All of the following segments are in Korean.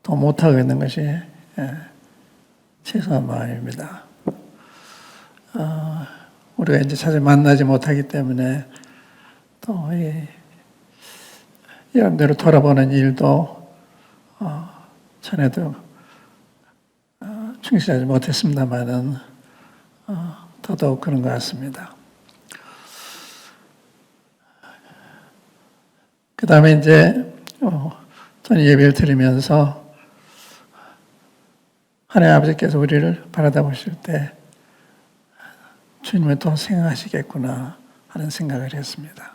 더 못하고 있는 것이 죄송한 마음입니다. 우리가 이제 자주 만나지 못하기 때문에 또 여러분들을 돌아보는 일도 전에도 충실하지 못했습니다만은 더더욱 그런 것 같습니다. 그 다음에 이제 저는 예배를 드리면서 하나님 아버지께서 우리를 바라다 보실 때 주님을 또 생각하시겠구나 하는 생각을 했습니다.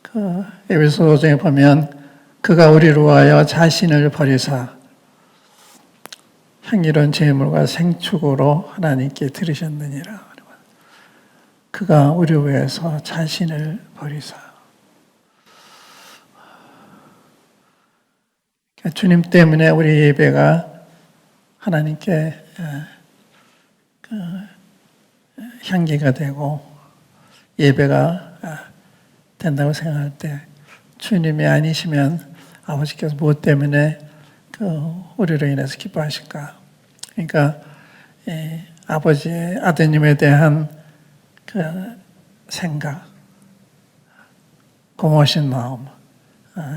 그 에베소 5장에 보면 그가 우리를 위하여 자신을 버리사 향기로운 제물과 생축으로 하나님께 드리셨느니라. 그가 우리를 위해서 자신을 버리사. 주님 때문에 우리 예배가 하나님께 향기가 되고 예배가 된다고 생각할 때 주님이 아니시면 아버지께서 무엇 때문에 우리로 인해서 기뻐하실까? 그러니까 아버지의 아드님에 대한 그 생각, 고마우신 마음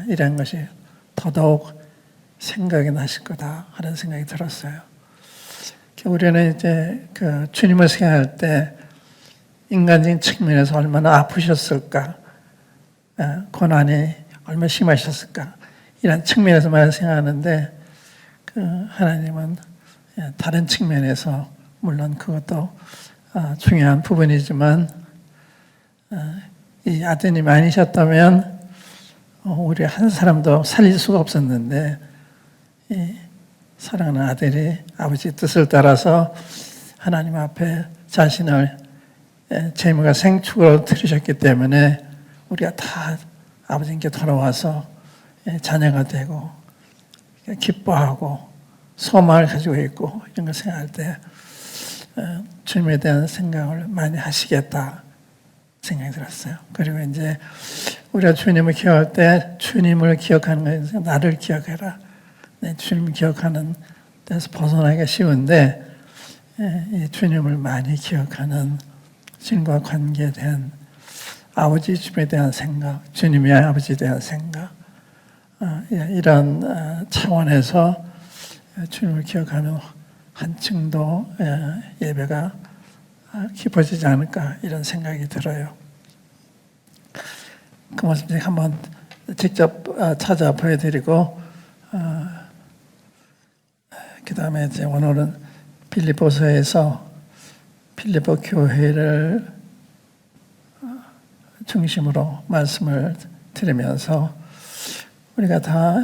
이런 것이 더더욱 생각이 나실 거다 하는 생각이 들었어요. 우리는 이제 그 주님을 생각할 때 인간적인 측면에서 얼마나 아프셨을까, 고난이 얼마나 심하셨을까 이런 측면에서만 생각하는데 그 하나님은 다른 측면에서 물론 그것도 중요한 부분이지만 이 아드님이 아니셨다면 우리 한 사람도 살릴 수가 없었는데 사랑하는 아들이 아버지 뜻을 따라서 하나님 앞에 자신을 제물과 생축으로 드리셨기 때문에 우리가 다 아버지께 돌아와서 자녀가 되고 기뻐하고 소망을 가지고 있고 이런 걸 생각할 때 주님에 대한 생각을 많이 하시겠다 생각이 들었어요. 그리고 이제 우리가 주님을 기억할 때 주님을 기억하는 것에서 나를 기억해라. 주님을 기억하는 데서 벗어나기가 쉬운데 주님을 많이 기억하는 주님과 관계된 아버지 주님에 대한 생각, 주님의 아버지에 대한 생각 이런 차원에서 주님을 기억하는 한층 더 예배가 깊어지지 않을까 이런 생각이 들어요. 그 말씀 제가 한번 직접 찾아 보여드리고 그 다음에 이제 오늘은 빌립보서에서 빌립보 교회를 중심으로 말씀을 드리면서 우리가 다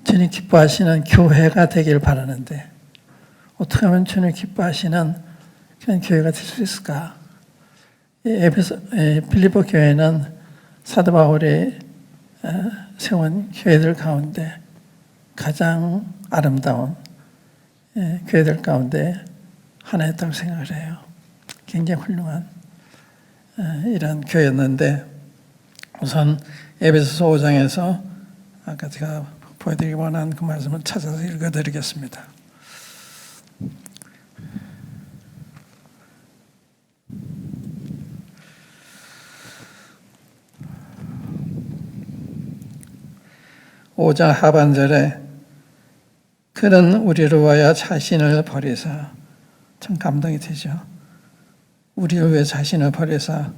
주님 기뻐하시는 교회가 되길 바라는데 어떻게 하면 주님 기뻐하시는 그런 교회가 될 수 있을까? 빌립보 교회는 사도 바울이 세운 교회들 가운데 가장 아름다운 교회들 가운데 하나였다고 생각을 해요. 굉장히 훌륭한 이런 교회였는데 우선 에베소서 5장에서 아까 제가 보여드리기 원한 그 말씀을 찾아서 읽어드리겠습니다. (5장) 하반절에 그는 우리를 위하여 자신을 버리사 참 감동이 되죠. 우리를 위해 자신을 버리사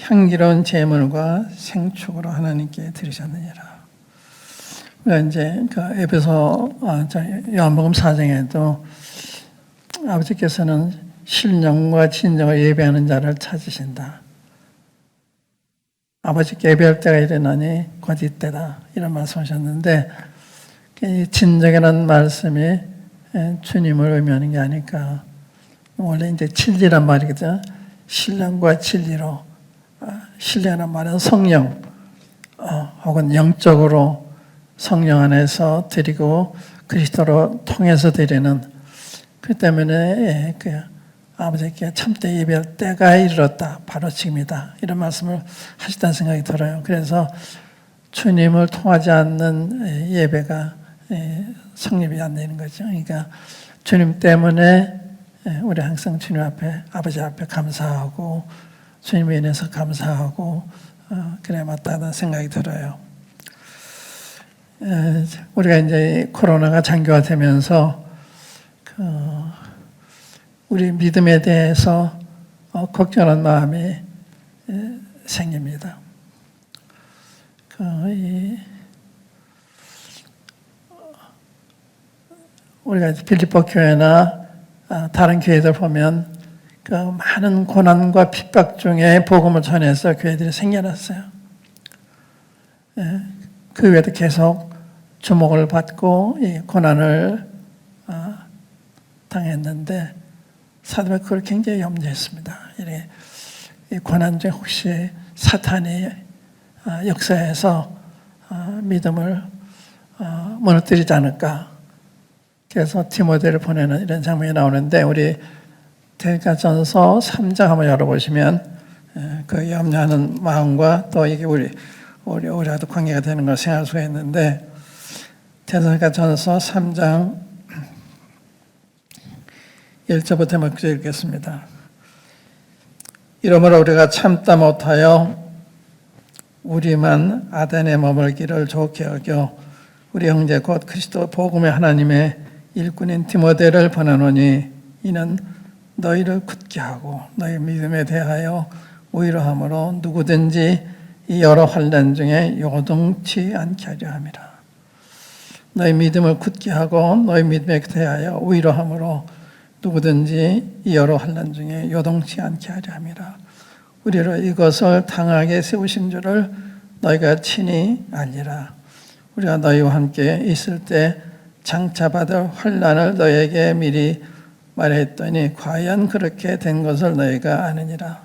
향기로운 제물과 생축으로 하나님께 드리셨느니라. 우리가 이제 그 에베소 요한복음 4장에도 아버지께서는 신령과 진정을 예배하는 자를 찾으신다. 아버지께 예배할 때가 이르나니 곧 이때다 이런 말씀하셨는데 이 진정이라는 말씀이 주님을 의미하는 게 아닐까. 원래 이제 진리란 말이거든. 신령과 진리로 신령이란 말은 성령 혹은 영적으로 성령 안에서 드리고 그리스도로 통해서 드리는 그 때문에 그 아버지께 참되 예배할 때가 이르렀다. 바로 지금이다. 이런 말씀을 하시다는 생각이 들어요. 그래서 주님을 통하지 않는 예배가 성립이 안 되는 거죠. 그러니까 주님 때문에 우리 항상 주님 앞에, 아버지 앞에 감사하고 주님에 인해서 감사하고 그래야 마땅하다는 생각이 들어요. 우리가 이제 코로나가 장기화되면서 우리 믿음에 대해서 걱정하는 마음이 생깁니다. 우리가 빌립보 교회나 다른 교회들 보면 그 많은 고난과 핍박 중에 복음을 전해서 교회들이 생겨났어요. 그 외에도 계속 주목을 받고 이 고난을 당했는데 사도가 그걸 굉장히 염려했습니다. 이 고난 중에 혹시 사탄이 역사에서 믿음을 무너뜨리지 않을까. 그래서 디모데를 보내는 이런 장면이 나오는데 우리 데살로니가전서 3장 한번 열어보시면 그 염려하는 마음과 또 이게 우리와도 관계가 되는 걸 생각할 수가 있는데 데살로니가전서 3장 1절부터 몇 절 읽겠습니다. 이러므로 우리가 참다 못하여 우리만 아덴에 머물기를 좋게 여겨 우리 형제 곧 그리스도 복음의 하나님의 일꾼인 디모데를 보내노니 이는 너희를 굳게 하고 너희 믿음에 대하여 위로함으로 누구든지 이 여러 환난 중에 요동치 않게 하려 함이라. 너희 믿음을 굳게 하고 너희 믿음에 대하여 위로함으로 누구든지 이 여러 환난 중에 요동치 않게 하려 함이라. 우리로 이것을 당하게 세우신 줄을 너희가 친히 알리라. 우리가 너희와 함께 있을 때 장차 받을 환난을 너희에게 미리 말했더니 과연 그렇게 된 것을 너희가 아느니라.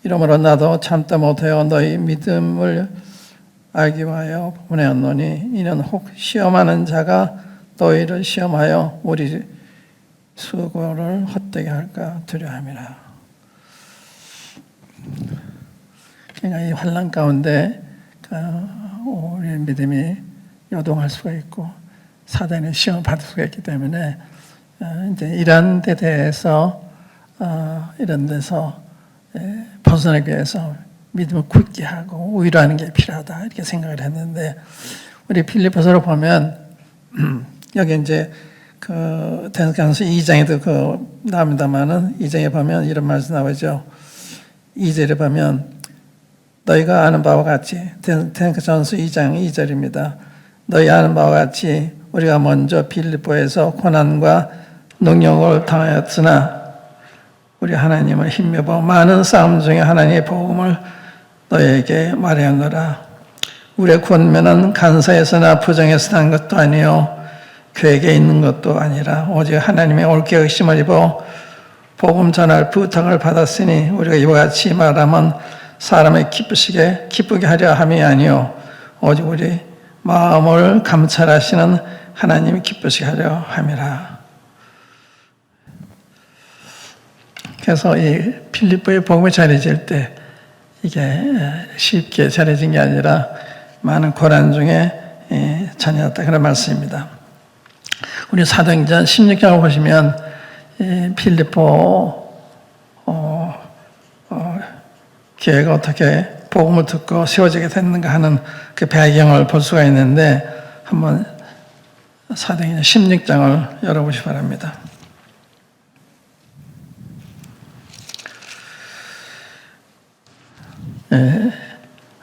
이러므로 나도 참다 못하여 너희 믿음을 알기 위하여 보내었노니 이는 혹 시험하는 자가 너희를 시험하여 우리 수고를 헛되게 할까 두려움이라. 그러니까 이 환난 가운데 우리의 믿음이 요동할 수가 있고 사단의 시험 받을 수가 있기 때문에 이제 이런 데 대해서 이런 데서 벗어나기 위해서 믿음을 굳게 하고 위로하는 게 필요하다 이렇게 생각을 했는데 우리 빌립보서를 보면 여기 이제 그 데살로니가전서 2장에도 그 나옵니다만은 2장에 보면 이런 말씀 나오죠. 2절에 보면 너희가 아는 바와 같이 데살로니가전서 2장 2절입니다. 너희 아는 바와 같이 우리가 먼저 빌립보에서 고난과 능력을 당하였으나 우리 하나님을 힘입어 많은 싸움 중에 하나님의 복음을 너희에게 말하노라. 우리의 권면은 간사에서나 부정에서 난 것도 아니요 교회에 있는 것도 아니라 오직 하나님의 옳게 의심을 입어 복음 전할 부탁을 받았으니 우리가 이와 같이 말하면 사람을 기쁘게 하려 함이 아니요 오직 우리 마음을 감찰하시는 하나님이 기쁘시게 하려 함이라. 그래서 이 빌립보의 복음이 전해질 때 이게 쉽게 전해진 게 아니라 많은 고난 중에 전해졌다 그런 말씀입니다. 우리 사도행전 16장을 보시면 빌립보 교회가 어떻게 복음을 듣고 세워지게 됐는가 하는 그 배경을 볼 수가 있는데 한번 사도행전 16장을 열어보시기 바랍니다.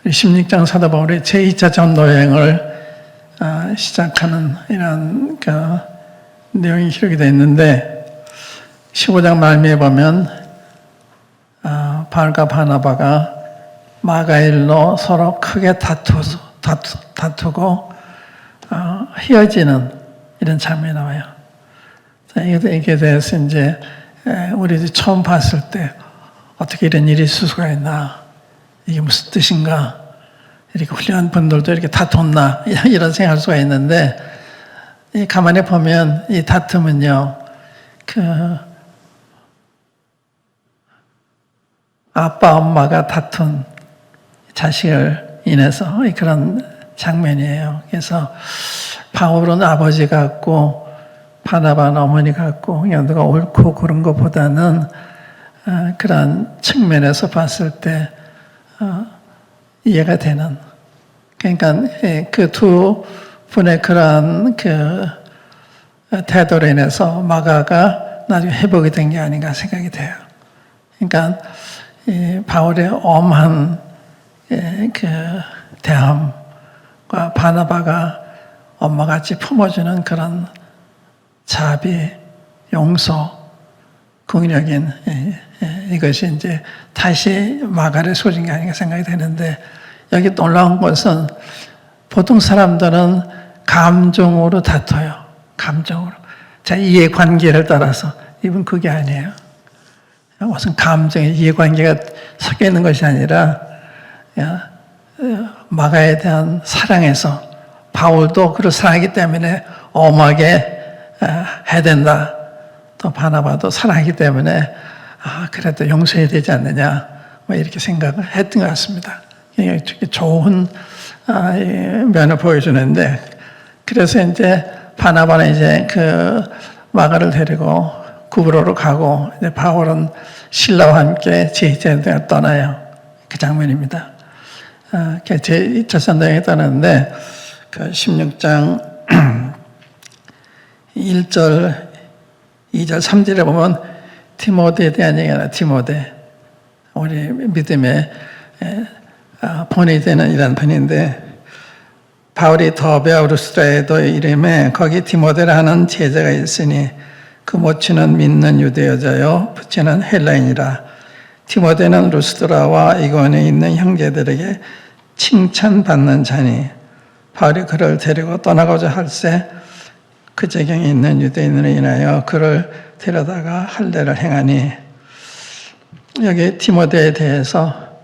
16장 사도 바울의 제2차 전도여행을 시작하는 이런 내용이 기록이 되어 있는데 15장 말미에 보면 바울과 바나바가 마가일로 서로 크게 다투고 헤어지는 이런 장면이 나와요. 이게 대해서 이제 우리 처음 봤을 때 어떻게 이런 일이 있을 수가 있나, 이게 무슨 뜻인가, 이렇게 훌륭한 분들도 이렇게 다퉜나 이런 생각할 수가 있는데 가만히 보면 이 다툼은요 아빠 엄마가 다툰 자식을 인해서 그런 장면이에요. 그래서 바울은 아버지 같고 바나바는 어머니 같고 그냥 누가 옳고 그런 것보다는 그런 측면에서 봤을 때 이해가 되는, 그러니까 그 두 분의 그런 그 태도로 인해서 마가가 나중에 회복이 된 게 아닌가 생각이 돼요. 그러니까 바울의 엄한 그 대함과 바나바가 엄마같이 품어주는 그런 자비, 용서, 긍휼적인 이것이 이제 다시 마가를 소진 게 아닌가 생각이 되는데, 여기 놀라운 것은 보통 사람들은 감정으로 다퉈요. 감정으로. 자, 이해관계를 따라서. 이분 그게 아니에요. 무슨 감정에 이해관계가 섞여 있는 것이 아니라 마가에 대한 사랑에서, 바울도 그를 사랑하기 때문에 엄하게 해야 된다. 또 바나바도 사랑하기 때문에 그래도 용서해야 되지 않느냐, 뭐 이렇게 생각을 했던 것 같습니다. 좋은 면을 보여주는데, 그래서 이제 바나바는 이제 그 마가를 데리고 구브로로 가고, 이제 바울은 신라와 함께 제2차 떠나요. 그 장면입니다. 제2차 전쟁에 떠났는데, 그 16장 1절, 2절, 3절에 보면 디모데에 대한 얘기가 디모데, 우리 믿음의 본이 되는 이런 분인데, 바울이 더베아 루스드라에도 이름에 거기 디모데라 하는 제자가 있으니 그 모친은 믿는 유대 여자요 부친은 헬라인이라. 디모데는 루스드라와 이고니에 있는 형제들에게 칭찬받는 자니 바울이 그를 데리고 떠나고자 할새 그 지경에 있는 유대인으로 인하여 그를 데려다가 할례를 행하니, 여기 디모데에 대해서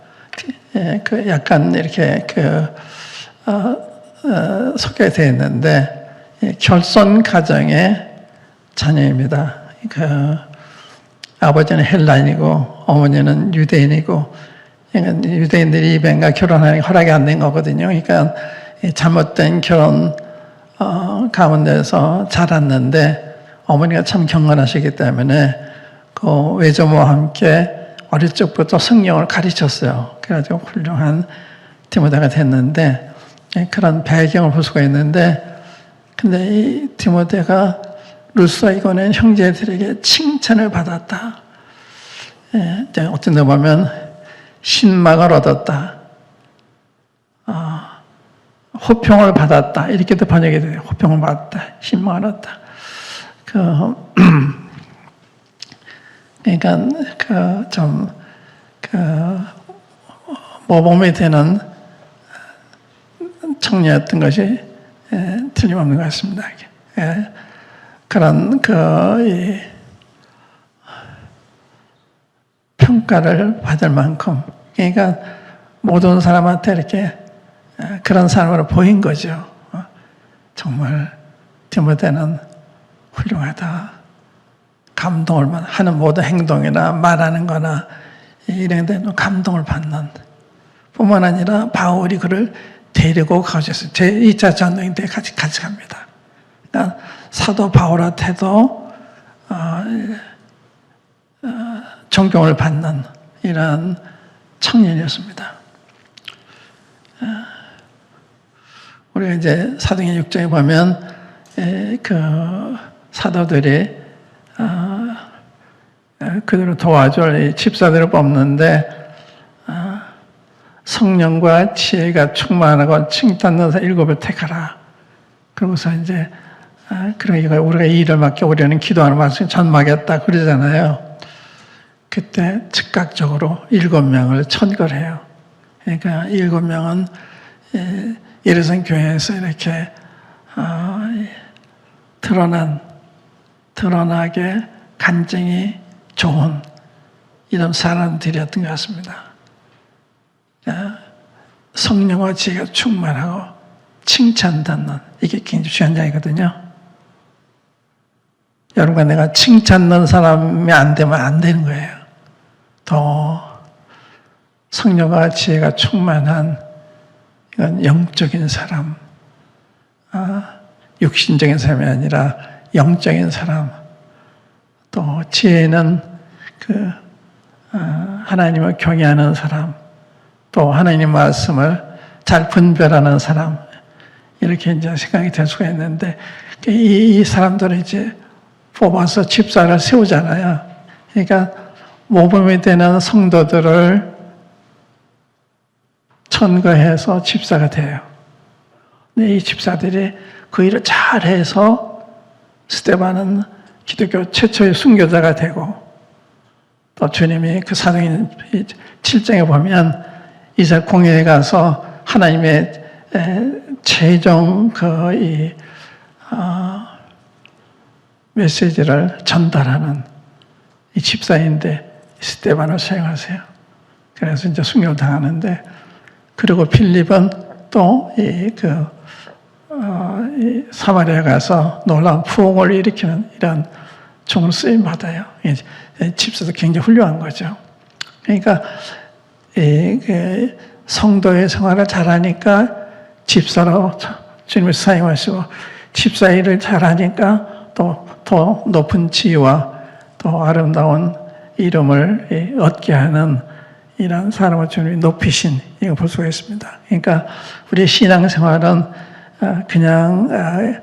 그 약간 이렇게 소개되어 있는데, 결손 가정의 자녀입니다. 그 아버지는 헬라인이고 어머니는 유대인이고, 그러니까 유대인들이 이벤과 결혼하는 게 허락이 안 된 거거든요. 그러니까 잘못된 결혼 가운데서 자랐는데, 어머니가 참 경건하시기 때문에 그 외조모와 함께 어릴 적부터 성령을 가르쳤어요. 그래가지고 훌륭한 디모데가 됐는데, 그런 배경을 볼 수가 있는데, 근데 이 디모데가 루스와 이고니에 형제들에게 칭찬을 받았다. 어떤 데 보면 신망을 얻었다. 호평을 받았다. 이렇게도 번역이 돼요. 호평을 받았다. 신망을 얻었다. 그러니까 모범이 되는 청년이었던 것이 틀림없는 것 같습니다. 그런 평가를 받을 만큼, 그러니까 모든 사람한테 이렇게 그런 사람으로 보인 거죠. 정말 디모데는 훌륭하다. 감동을 하는 모든 행동이나 말하는 거나 이런 데는 감동을 받는 뿐만 아니라 바울이 그를 데리고 가셨어요. 제2차 전쟁 때 같이 갑니다. 그러니까 사도 바울한테도 존경을 받는 이런 청년이었습니다. 우리가 이제 사도행전 6장에 보면 그 사도들이 그들을 도와줄 집사들을 뽑는데, 성령과 지혜가 충만하고 칭찬하는 자 7을 택하라. 그러고서 이제 그러니까 우리가 이 일을 맡겨 우리는 기도하는 말씀 전마겠다 그러잖아요. 그때 즉각적으로 7명을 천거해요. 그러니까 7명은 예루살렘 교회에서 이렇게 드러나게 간증이 좋은 이런 사람들이었던 것 같습니다. 성령과 지혜가 충만하고 칭찬받는, 이게 굉장히 중요한 자이거든요. 여러분과 내가 칭찬받는 사람이 안 되면 안 되는 거예요. 더 성령과 지혜가 충만한 이건 영적인 사람, 육신적인 사람이 아니라 영적인 사람. 또 지혜는 하나님을 경외하는 사람, 또 하나님 말씀을 잘 분별하는 사람, 이렇게 이제 생각이 될 수가 있는데, 이 사람들을 이제 뽑아서 집사를 세우잖아요. 그러니까 모범이 되는 성도들을 천거해서 집사가 돼요. 근데 이 집사들이 그 일을 잘해서 스데반은 기독교 최초의 순교자가 되고, 또 주님이 그 사도행 7장에 보면 이스라엘 공회에 가서 하나님의 최종 메시지를 전달하는 이 집사인데 스데반을 사용하세요. 그래서 이제 순교를 당하는데, 그리고 필립은 또 사마리아 가서 놀라운 부흥을 일으키는 이런 종으로 쓰임 받아요. 집사도 굉장히 훌륭한 거죠. 그러니까 성도의 생활을 잘하니까 집사로 주님을 사용하시고, 집사 일을 잘하니까 또 더 높은 지위와 또 아름다운 이름을 얻게 하는 이런 사람을 주님이 높이신, 이거 볼 수가 있습니다. 그러니까 우리 신앙생활은 그냥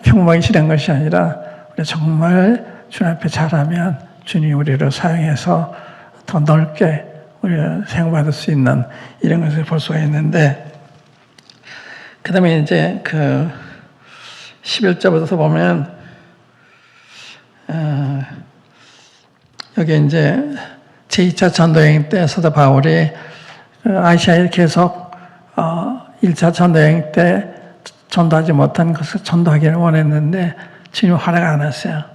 평범하게 지낸 것이 아니라 우리 정말 주님 앞에 잘하면 주님이 우리를 사용해서 더 넓게 우리가 사용받을 수 있는 이런 것을 볼 수가 있는데, 그 다음에 이제 11절부터 보면 여기 이제 제2차 전도여행 때 사도 바울이 아시아에 계속 1차 전도여행 때 전도하지 못한 것을 전도하기를 원했는데 주님 허락 안 했어요.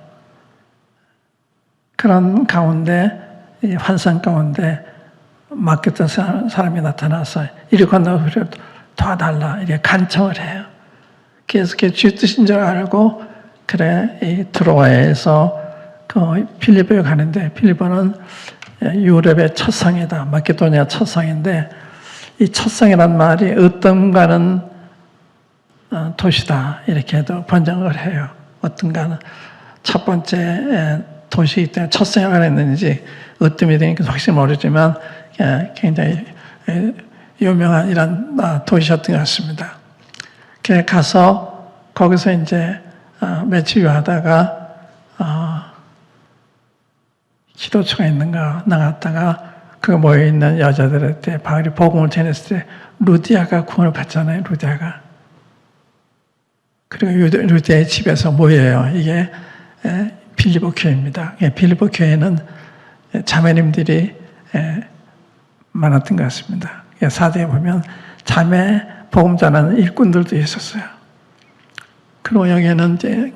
그런 가운데, 환상 가운데 맡겼던 사람이 나타나서 이리 건너 우리를 도와달라 이렇게 간청을 해요. 그래서 그게 주 뜻인 줄 알고, 그래, 이 트로아에서 필리포에 가는데, 필리포는 유럽의 첫 성이다. 마케도니아 첫 성인데, 이 첫 성이란 말이 어떤가는 도시다, 이렇게도 번역을 해요. 어떤가는 첫 번째 도시이기 때문에 첫 성에 가했는지 어뜸이 되니까 확실히 모르지만 굉장히 유명한 이런 도시였던 것 같습니다. 그래 가서 거기서 이제 며칠 하다가 기도처가 있는가 나갔다가 그 모여있는 여자들한테 바울이 복음을 전했을 때 루디아가 구원을 받잖아요. 루디아가. 그리고 루디아의 집에서 모여요. 이게 필리포 교회입니다. 필리포 교회는 자매님들이 많았던 것 같습니다. 사도에 보면 자매 복음 전하는 일꾼들도 있었어요. 그리고 여기에는 이제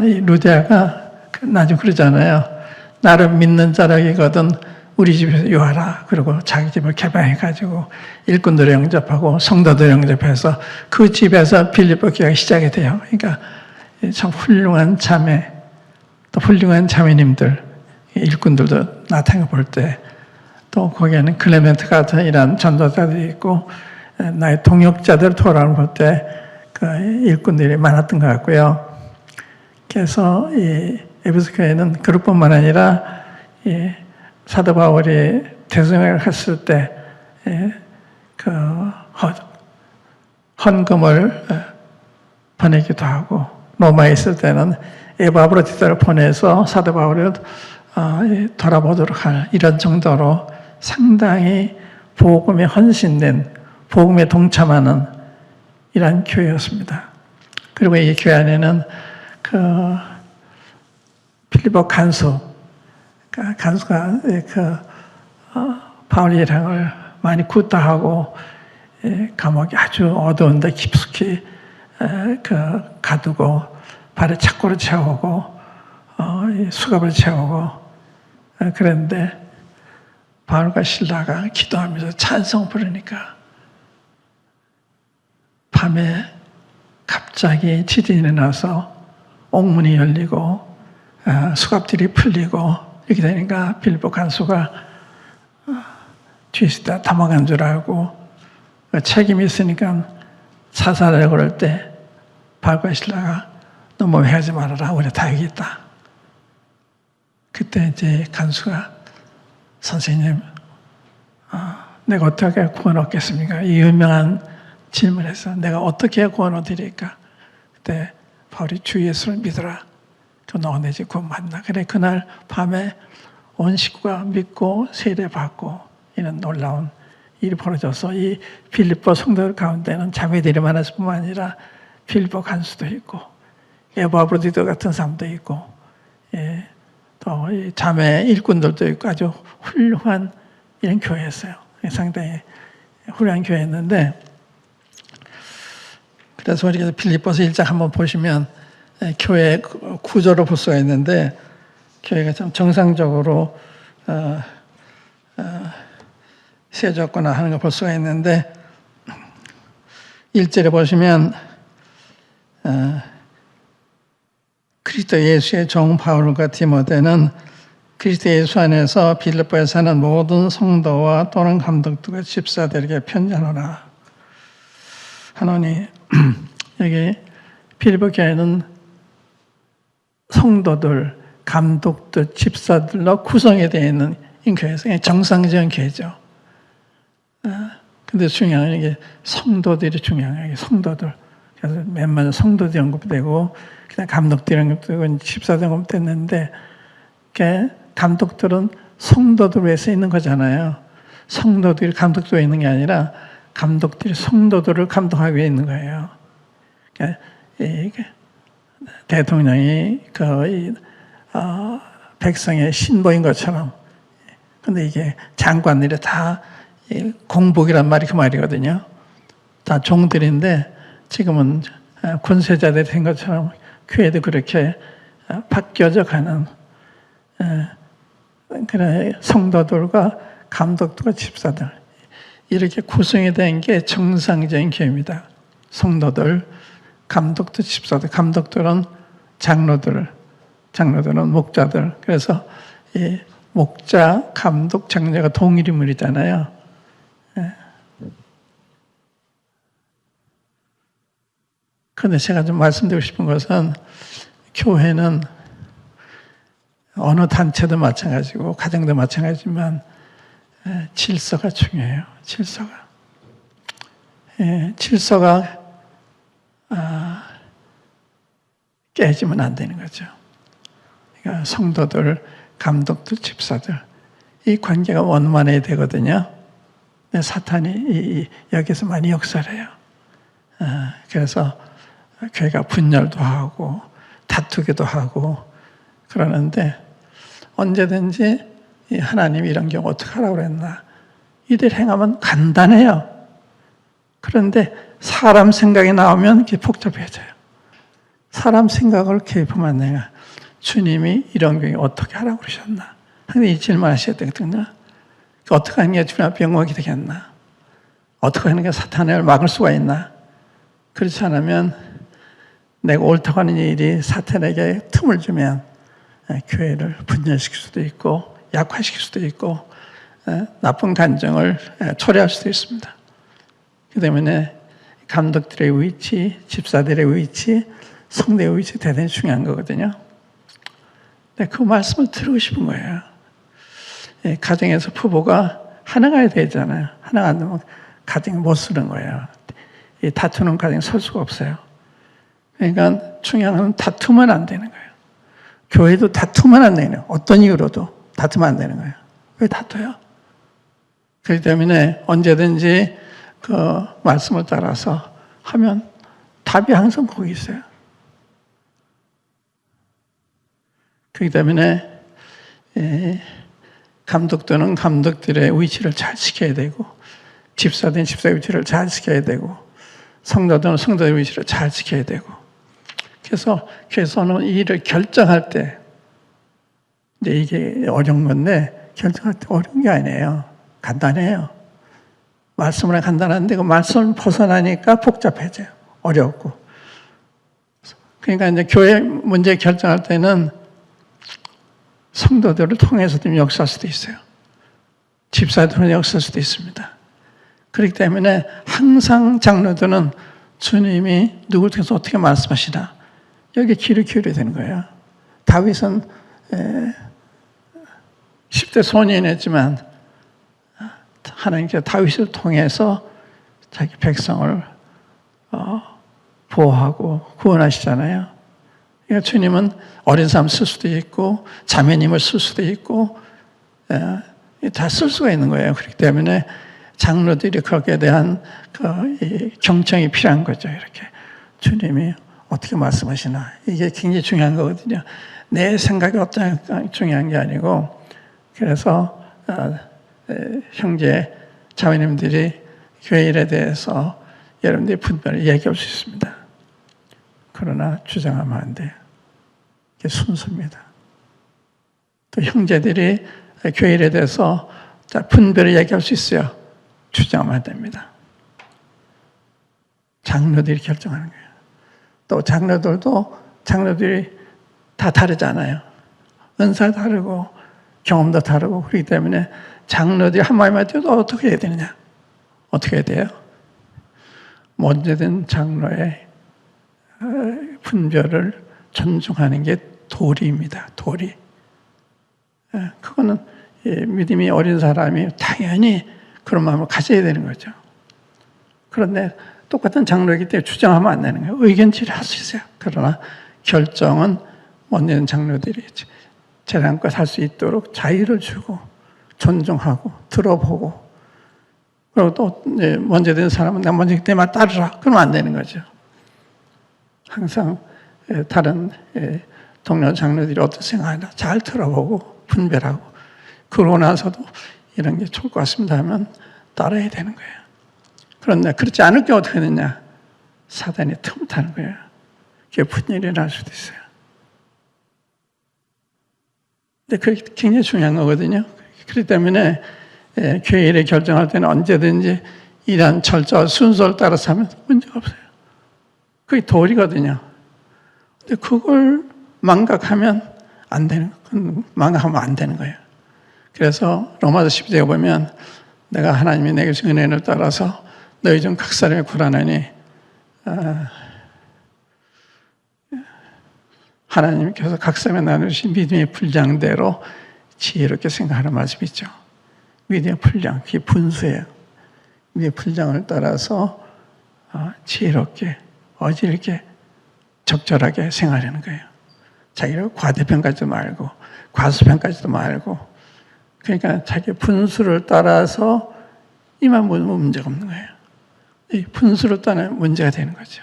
이 루디아가 나중에 그러잖아요. 나를 믿는 자라기거든 우리 집에서 요하라. 그리고 자기 집을 개방해가지고 일꾼들을 영접하고 성도들을 영접해서 그 집에서 필리포 교회가 시작이 돼요. 그러니까 참 훌륭한 자매, 또 훌륭한 자매님들, 일꾼들도 나타나 볼 때, 또 거기에는 클레멘트 같은 이런 전도자들이 있고, 나의 동역자들 돌아오는 볼 때 그 일꾼들이 많았던 것 같고요. 그래서 이 에베소 교회는 그것뿐만 아니라 이 사도 바울이 대성을 했을 때 그 헌금을 보내기도 하고, 로마에 있을 때는 에바브로디다를 보내서 사도 바울을 돌아보도록 할 이런 정도로 상당히 복음에 헌신된, 복음에 동참하는 이런 교회였습니다. 그리고 이 교회 안에는 필리포 간수가 바울 일행을 많이 구타하고 감옥이 아주 어두운데 깊숙이 가두고 발에 착고를 채우고 수갑을 채우고 그랬는데, 바울과 실라가 기도하면서 찬송 부르니까 밤에 갑자기 지진이 나서 옥문이 열리고 수갑들이 풀리고 이렇게 되니까 필리포 간수가 뒤에서 도망간 줄 알고 책임이 있으니까 자살하려고 그럴 때 바울과 실라가 너 뭐 하지 말아라. 우리 다 여기 있다. 그때 이제 간수가 선생님, 내가 어떻게 구원 얻겠습니까? 이 유명한 질문에서 내가 어떻게 구원 얻으리까? 그때 바울이 주 예수를 믿어라. 너가 내 집 구원 받나? 그래 그날 밤에 온 식구가 믿고 세례받고 이런 놀라운 일이 벌어져서 이 빌립보 성도들 가운데는 자매들이 많았을 뿐만 아니라 빌립보 간수도 있고 에바브로디도 같은 사람도 있고 또 자매 일꾼들도 있고 아주 훌륭한 이런 교회였어요. 상당히 훌륭한 교회였는데 그래서 우리가 빌립보서 1장 한번 보시면 교회 구조를 볼 수가 있는데 교회가 참 정상적으로 세워졌구나 하는 걸 볼 수가 있는데 1절에 보시면 그리스도 예수의 종 바울과 디모데는 그리스도 예수 안에서 빌립보에 사는 모든 성도와 또는 감독들과 집사들에게 편지하노라 하노니 여기 빌립보 교회는 성도들, 감독들, 집사들로 구성이 되어 있는 이 교회에서 정상적인 교회죠. 근데 중요한 건 이게 성도들이 중요한 거예요. 성도들. 그래서 맨 먼저 성도들 언급되고 그냥 감독들 언급되고 집사들 언급됐는데 감독들은 성도들 위해서 있는 거잖아요. 성도들이 감독들에 있는 게 아니라 감독들이 성도들을 감독하기 위해 있는 거예요. 그러니까 대통령이 백성의 신보인 것처럼. 근데 이게 장관들이 다 공복이란 말이 그 말이거든요. 다 종들인데 지금은 군세자들이 된 것처럼 교회도 그렇게 바뀌어져 가는 그런 성도들과 감독들과 집사들 이렇게 구성이 된 게 정상적인 교회입니다. 성도들, 감독들, 집사들, 감독들은 장로들은 목자들. 그래서 이 목자, 감독, 장로가 동일인물이잖아요. 그런데 제가 좀 말씀드리고 싶은 것은 교회는 어느 단체도 마찬가지고 가정도 마찬가지지만 질서가 중요해요. 질서가 깨지면 안 되는 거죠. 그러니까 성도들, 감독들, 집사들 이 관계가 원만해야 되거든요. 근데 사탄이 여기서 많이 역사를 해요. 그래서 교회가 분열도 하고 다투기도 하고 그러는데 언제든지 하나님이 이런 경우 어떻게 하라고 그랬나 이들 행하면 간단해요. 그런데 사람 생각이 나오면 이게 복잡해져요. 사람 생각을 개입하면 안 돼요. 주님이 이런 경우에 어떻게 하라고 그러셨나? 항상 이 질문 하셔야 되거든요. 어떻게 하는 게 주님 앞에 영광이 되겠나? 어떻게 하는 게 사탄을 막을 수가 있나? 그렇지 않으면 내가 옳다고 하는 일이 사탄에게 틈을 주면 교회를 분열시킬 수도 있고 약화시킬 수도 있고 나쁜 감정을 초래할 수도 있습니다. 그 때문에 감독들의 위치, 집사들의 위치, 성도의 위치 대단히 중요한 거거든요. 근데 그 말씀을 들고 싶은 거예요. 가정에서 부부가 하나가 되잖아요. 하나가 안 되면 가정이 못 쓰는 거예요. 다투는 가정이 설 수가 없어요. 그러니까 중요한 건 다투면 안 되는 거예요. 교회도 다투면 안 되는 거예요. 어떤 이유로도 다투면 안 되는 거예요. 왜 다투요? 그렇기 때문에 언제든지 그 말씀을 따라서 하면 답이 항상 거기 있어요. 그렇기 때문에 감독들은 감독들의 위치를 잘 지켜야 되고 집사들은 집사의 위치를 잘 지켜야 되고 성도들은 성도의 위치를 잘 지켜야 되고 그래서 교회에서는 이 일을 결정할 때 이제 이게 어려운 건데 결정할 때 어려운 게 아니에요. 간단해요. 말씀은 간단한데 그 말씀을 벗어나니까 복잡해져요. 어렵고. 그러니까 이제 교회 문제 결정할 때는 성도들을 통해서도 역사할 수도 있어요. 집사들은 역사할 수도 있습니다. 그렇기 때문에 항상 장로들은 주님이 누굴 통해서 어떻게 말씀하시나 여기에 귀를 기울여야 되는 거예요. 다윗은 10대 소년이었지만 하나님께서 다윗을 통해서 자기 백성을 보호하고 구원하시잖아요. 그러니까 주님은 어린 사람 쓸 수도 있고 자매님을 쓸 수도 있고 다 쓸 수가 있는 거예요. 그렇기 때문에 장로들이 거기에 대한 경청이 필요한 거죠. 이렇게 주님이 어떻게 말씀하시나 이게 굉장히 중요한 거거든요. 내 생각이 어떠냐 중요한 게 아니고 그래서 형제 자매님들이 교회 일에 대해서 여러분들이 분별을 얘기할 수 있습니다. 그러나 주장하면 안 돼요. 이게 순서입니다. 또 형제들이 교회 일에 대해서 분별을 얘기할 수 있어요. 주장하면 안 됩니다. 장로들이 결정하는 거예요. 또 장로들이 다 다르잖아요. 은사 다르고 경험도 다르고 그렇기 때문에 장로들이 한마디만 뛰어도 어떻게 해야 되느냐? 어떻게 해야 돼요? 언제든 장로의 분별을 존중하는 게 도리입니다. 도리. 그거는 믿음이 어린 사람이 당연히 그런 마음을 가져야 되는 거죠. 그런데 똑같은 장로이기 때문에 주장하면 안 되는 거예요. 의견치를 할 수 있어요. 그러나 결정은 원내는 장로들이 재량껏 할 수 있도록 자유를 주고 존중하고 들어보고 그리고 또 먼저 된 사람은 나 먼저 때만 따르라. 그러면 안 되는 거죠. 항상 다른 동료 장로들이 어떻게 생각하나 잘 들어보고 분별하고 그러고 나서도 이런 게 좋을 것 같습니다 하면 따라야 되는 거예요. 그런데 그렇지 않을 게 어떻게 되느냐? 사단이 틈을 타는 거예요. 그게 분열이 날 수도 있어요. 근데 그게 굉장히 중요한 거거든요. 그렇기 때문에 교회 일을 결정할 때는 언제든지 이러한 절차와 순서를 따라서 하면 문제가 없어요. 그게 도리거든요. 근데 그걸 망각하면 안 되는 거예요. 망각하면 안 되는 거예요. 그래서 로마서 12장에 보면 내가 하나님이 내게 주신 은혜를 따라서 너희 중 각 사람이 구하나니 하나님께서 각 사람에 나누신 믿음의 분량대로 지혜롭게 생각하는 말씀이 있죠. 믿음의 분량, 그게 분수예요. 믿음의 분량을 따라서 지혜롭게, 어지럽게, 적절하게 생활하는 거예요. 자기를 과대평가하지도 말고 과소평가하지도 말고 그러니까 자기 분수를 따라서 이만 문제가 없는 거예요. 이 분수를 따라 문제가 되는 거죠.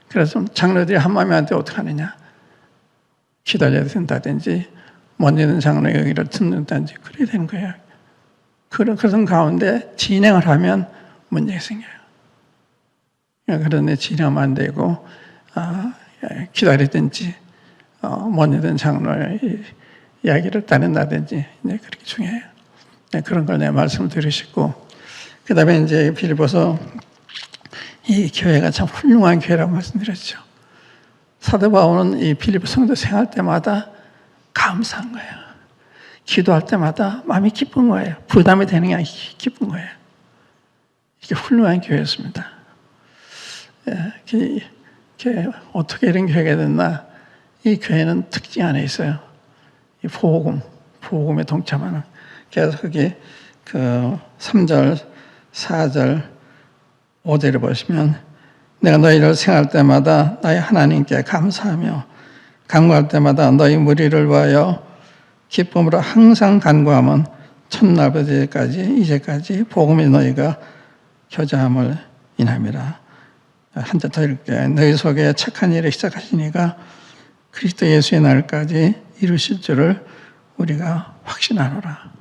그래서 장로들이 한마음한테 어떻게 하느냐? 기다려야 된다든지 먼저는 장로의 얘기를 듣는다든지 그래야 되는 거예요. 그런 가운데 진행을 하면 문제가 생겨요. 그런데 진행하면 안 되고 기다리든지 먼저는 장로의 이야기를 따른다든지 그렇게 중요해요. 그런 걸 내 말씀을 들으시고 그 다음에 이제 빌립보서 이 교회가 참 훌륭한 교회라고 말씀드렸죠. 사도 바울은 이 빌립보 성도 생활 때마다 감사한 거예요. 기도할 때마다 마음이 기쁜 거예요. 부담이 되는 게 아니라 기쁜 거예요. 이게 훌륭한 교회였습니다. 어떻게 이런 교회가 됐나? 이 교회는 특징 안에 있어요. 이 복음에 동참하는. 그래서 거기 3절, 4절, 5절을 보시면 내가 너희를 생각할 때마다 나의 하나님께 감사하며 간구할 때마다 너희 무리를 위하여 기쁨으로 항상 간구하면 첫날부터 이제까지 복음이 너희가 교제함을 인함이라. 한 절 더 읽게. 너희 속에 착한 일을 시작하시니까 그리스도 예수의 날까지 이루실 줄을 우리가 확신하노라.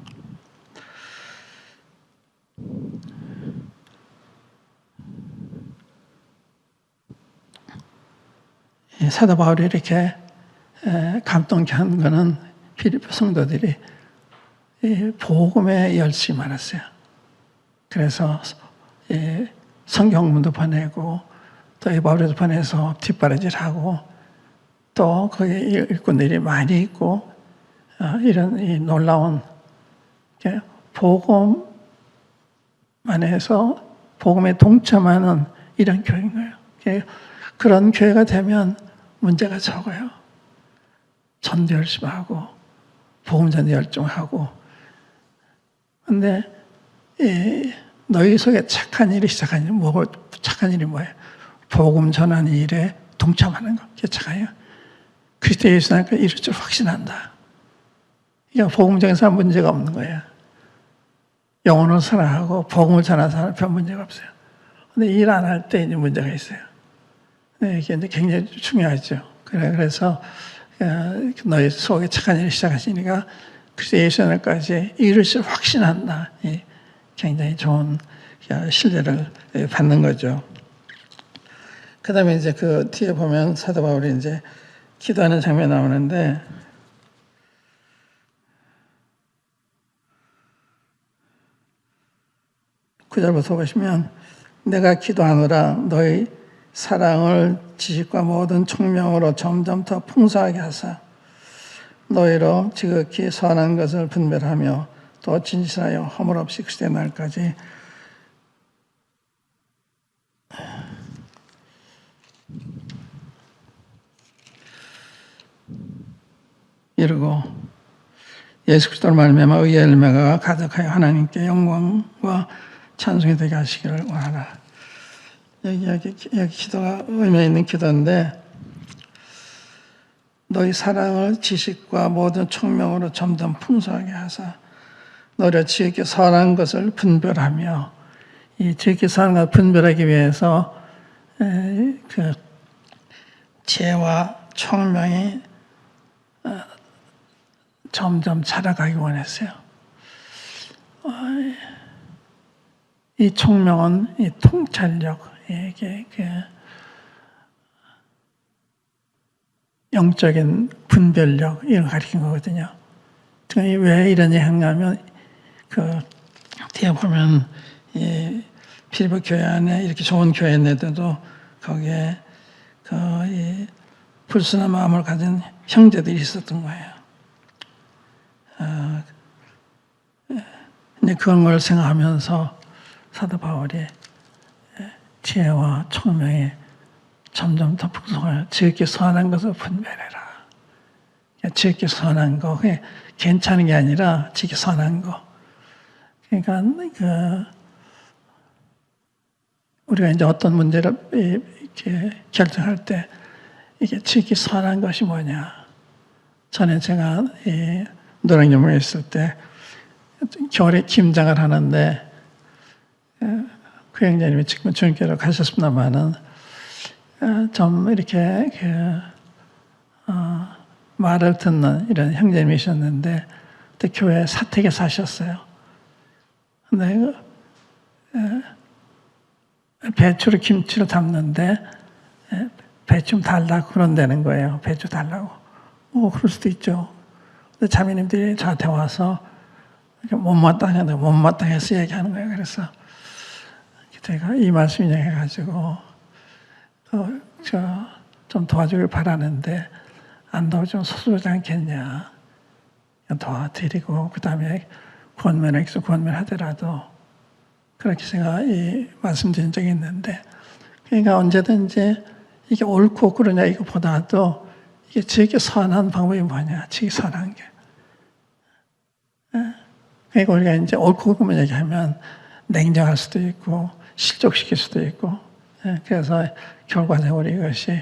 사도 바울이 이렇게 감동케 한 거는 빌립보 성도들이 복음에 열심히 많았어요. 그래서 성경문도 보내고 또 에바브로도 보내서 뒷바라지를 또 거기 일꾼들이 많이 있고 이런 이 놀라운 복음을 안에서 복음에 동참하는 이런 교회인 거예요. 그런 교회가 되면 문제가 적어요. 전도 열심히 하고 복음 전도 열정하고. 근데 너희 속에 착한 일이 시작한 일, 착한 일이 뭐예요? 복음 전하는 일에 동참하는 거. 그게 착해요. 그리스도 예수 안에서 이룰 줄 확신한다. 그러니까 복음적인 사람 문제가 없는 거예요. 영혼을 사랑하고 복음을 전하는 사람은 별 문제가 없어요. 근데 일 안 할 때 이제 문제가 있어요. 네, 이게 이제 굉장히 중요하죠. 그래서 너희 속에 착한 일을 시작하시니까 그래서 예수 안에까지 이룰 줄 확신한다. 굉장히 좋은 신뢰를 받는 거죠. 그 다음에 이제 그 뒤에 보면 사도 바울이 이제 기도하는 장면이 나오는데, 9절부터 보시면, 내가 기도하노라 너희 사랑을 지식과 모든 총명으로 점점 더 풍성하게 하사 너희로 지극히 선한 것을 분별하며 또 진실하여 허물 없이 그리스도의 날까지 이르고 예수 그리스도로 말미암아 의의 열매가 가득하여 하나님께 영광과 찬송이 되게 하시기를 원하라. 여기 기도가 의미 있는 기도인데, 너희 사랑을 지식과 모든 총명으로 점점 풍성하게 하사 너희로 지극히 선한 것을 분별하며, 이 지극히 선한 것을 분별하기 위해서 그 지혜와 총명이 점점 자라가기 원했어요. 이 총명은 이 통찰력, 이게 영적인 분별력 이런 걸 가리킨 거거든요. 왜 이런 얘기 하냐면, 그 뒤에 보면 이 필리포 교회 안에 이렇게 좋은 교회인데도 거기에 이 불순한 마음을 가진 형제들이 있었던 거예요. 근데 그런 걸 생각하면서 사도 바울이 지혜와 총명이 점점 더 풍성하여 지극히 선한 것을 분별해라. 지극히 선한 거, 그게 괜찮은 게 아니라 지극히 선한 거. 그러니까 우리가 이제 어떤 문제를 이렇게 결정할 때 이게 지극히 선한 것이 뭐냐. 전에 제가 노량진에 있을 때 겨울에 김장을 하는데, 그 형제님이 지금 주님께로 가셨습니다만은 좀 이렇게 말을 듣는 이런 형제님이셨는데, 그때 교회 사택에 사셨어요. 근데 배추를 김치를 담는데 배추 좀 달라고 그런다는 거예요. 배추 달라고. 그럴 수도 있죠. 근데 자매님들이 저한테 와서 못마땅해서 얘기하는 거예요. 그래서 제가 이 말씀 인용해가지고 좀 도와주길 바라는데 안 도와주면 서두르지 않겠냐. 도와드리고 그 다음에 구원면하더라도 그렇게 제가 말씀드린 적이 있는데, 그러니까 언제든지 이게 옳고 그러냐 이거보다도 이게 지극히 선한 방법이 뭐냐, 지극히 선한 게. 그러니까 우리가 이제 옳고 그러면 얘기하면 냉정할 수도 있고 실족시킬 수도 있고, 그래서 결과적으로 이것이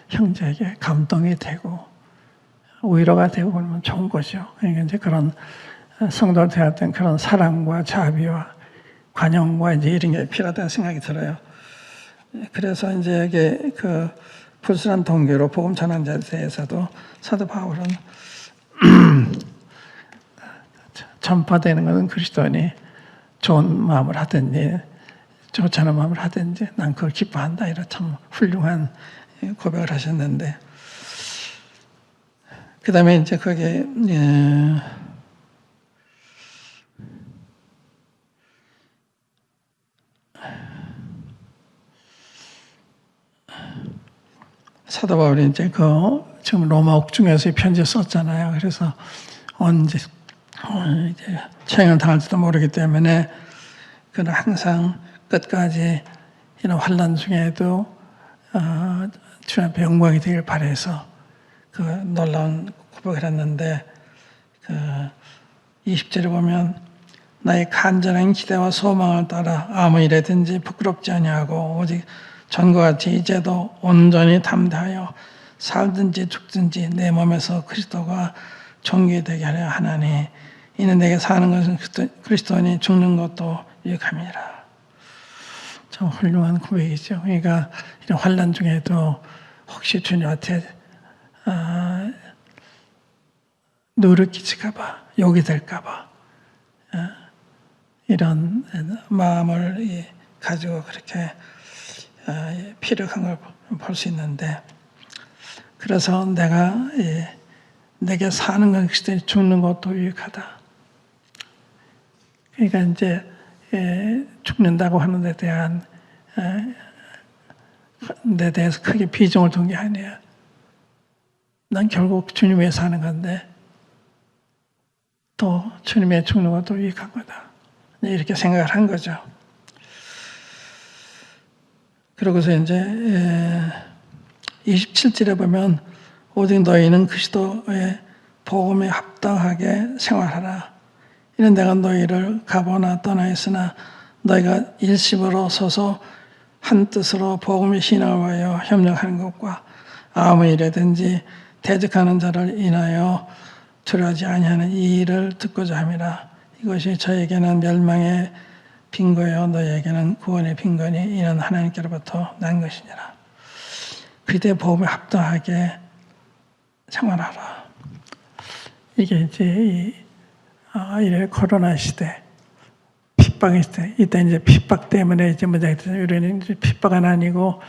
형제에게 감동이 되고 위로가 되고 그러면 좋은 거죠. 그러니까 이제 그런 성도를 대할 땐 그런 사랑과 자비와 관용과 이제 이런 게 필요하다는 생각이 들어요. 그래서 이제 이게 그 불순한 동기로 복음 전하는 자에 대해서도 사도 바울은 전파되는 것은 그리스도니 좋은 마음을 하든지 좋지 않은 마음을 하든지 난 그걸 기뻐한다, 이런 참 훌륭한 고백을 하셨는데, 그 다음에 이제 거기에 사도 바울이 이제 지금 로마 옥중에서 이 편지 썼잖아요. 그래서 언제 이제 처형을 당할지도 모르기 때문에 그는 항상 끝까지 이런 환난 중에도 주님 앞에 영광이 되길 바라서 그 놀라운 고백을 했는데, 그 20절에 보면 나의 간절한 기대와 소망을 따라 아무 일에든지 부끄럽지 아니하고 오직 전과 같이 이제도 온전히 담대하여 살든지 죽든지 내 몸에서 그리스도가 존귀되게 하려 하나니 이는 내게 사는 것은 그리스도니 죽는 것도 유익함이라. 참 훌륭한 고백이죠. 그러니까 이런 환난 중에도 혹시 주님한테 누를 끼칠까봐, 욕이 될까봐 이런 마음을 가지고 그렇게 피력한 걸 볼 수 있는데, 그래서 내게 사는 건 그리스도니 죽는 것도 유익하다. 그러니까 이제 죽는다고 하는 데 대해서 크게 비중을 둔 게 아니야. 난 결국 주님 위해 사는 건데 또 주님 위해 죽는 것도 유익한 거다. 이렇게 생각을 한 거죠. 그러고서 이제 27절에 보면 오직 너희는 그리스도의 복음에 합당하게 생활하라. 이는 내가 너희를 가보나 떠나 있으나 너희가 일심으로 서서 한 뜻으로 복음의 신앙을 위하여 협력하는 것과 아무 일에든지 대적하는 자를 인하여 두려워하지 아니하는 이 일을 듣고자 함이라. 이것이 저에게는 멸망의 빈거요 너희에게는 구원의 빈거니 이는 하나님께로부터 난 것이니라. 그때 복음에 합당하게 생활하라. 이게 이제 이 코로나 시대, 핍박의 시대, 이때 이제 핍박 때문에 이제 문제가 되죠. 우리는 이제 핍박은 아니고